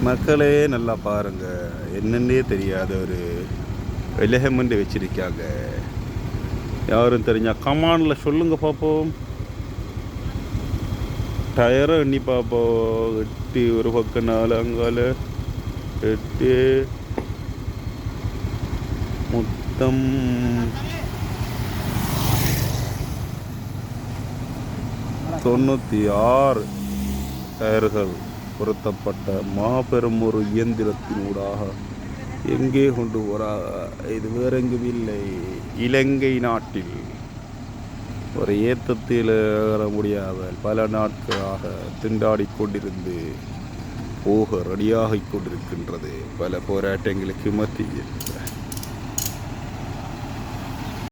மக்களே நல்லா பாருங்க, என்னன்னே தெரியாத ஒரு எலிமெண்ட் வச்சிருக்காங்க. யாரும் தெரிஞ்சா கமாண்டில் சொல்லுங்க பார்ப்போம். டயரை எண்ணி பார்ப்போம். 8 ஒரு பக்கம் 4 அங்கால 8 மொத்தம் 96 டயர்கள் பொருத்தப்பட்ட மாபெரும் ஒரு இயந்திரத்தினூடாக எங்கே கொண்டு வரா? இது வேற எங்கும் இல்லை, இலங்கை நாட்டில் ஒரு ஏத்தத்தில் ஏற முடியாத பல நாட்களாக திண்டாடி கொண்டிருந்து போக ரெடியாகிக் கொண்டிருக்கின்றது பல போராட்டங்களுக்கு மத்தியில்.